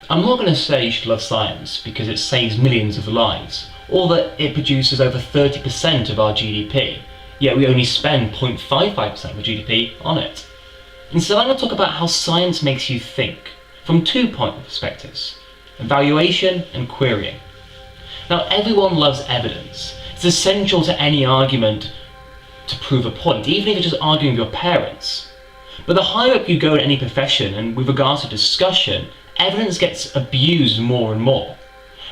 I'm not going to say you should love science because it saves millions of lives, or that it produces over 30% of our GDP, yet we only spend 0.55% of our GDP on it. Instead, I'm going to talk about how science makes you think, from two perspectives: evaluation and querying. Now, everyone loves evidence. It's essential to any argument to prove a point, even if you're just arguing with your parents. But the higher up you go in any profession, and with regards to discussion, evidence gets abused more and more.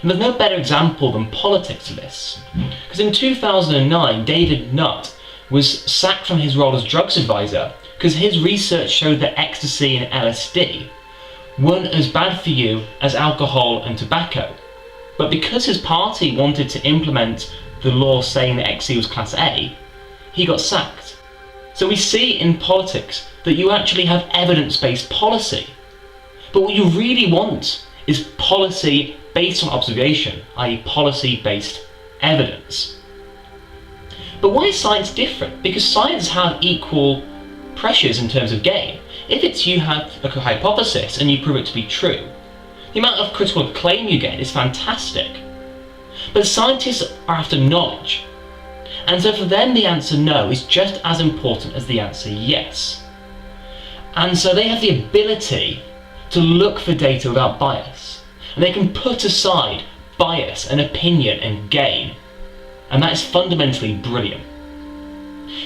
And there's no better example than politics of this. Because in 2009, David Nutt was sacked from his role as drugs advisor because his research showed that ecstasy and LSD weren't as bad for you as alcohol and tobacco. But because his party wanted to implement the law saying that ecstasy was Class A, he got sacked. So we see in politics that you actually have evidence-based policy. But what you really want is policy based on observation, i.e. policy-based evidence. But why is science different? Because science has equal pressures in terms of gain. If it's you have a hypothesis and you prove it to be true, the amount of critical acclaim you get is fantastic. But scientists are after knowledge. And so for them the answer no is just as important as the answer yes. And so they have the ability to look for data without bias. And they can put aside bias and opinion and gain. And that is fundamentally brilliant.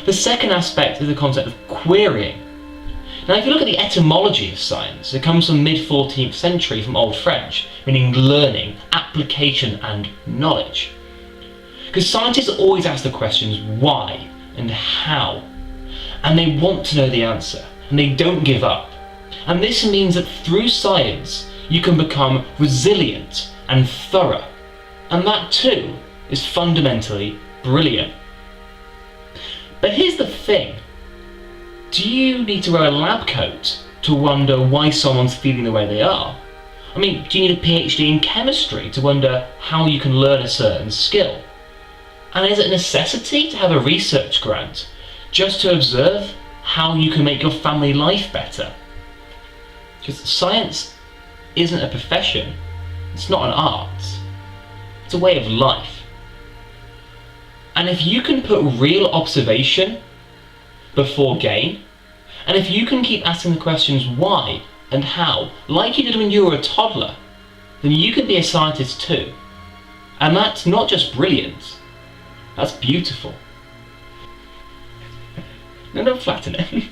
The second aspect is the concept of querying. Now if you look at the etymology of science, it comes from mid-14th century from Old French, meaning learning, application and knowledge. Because scientists always ask the questions why and how, and they want to know the answer, and they don't give up. And this means that through science you can become resilient and thorough, and that too is fundamentally brilliant. But here's the thing: do you need to wear a lab coat to wonder why someone's feeling the way they are? I mean, do you need a PhD in chemistry to wonder how you can learn a certain skill? And is it a necessity to have a research grant just to observe how you can make your family life better? Because science isn't a profession, it's not an art, it's a way of life. And if you can put real observation before gain, and if you can keep asking the questions why and how, like you did when you were a toddler, then you can be a scientist too. And that's not just brilliant, that's beautiful. No, don't flatten it.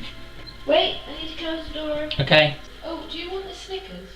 Wait, I need to close the door. Okay. Oh, do you want the Snickers?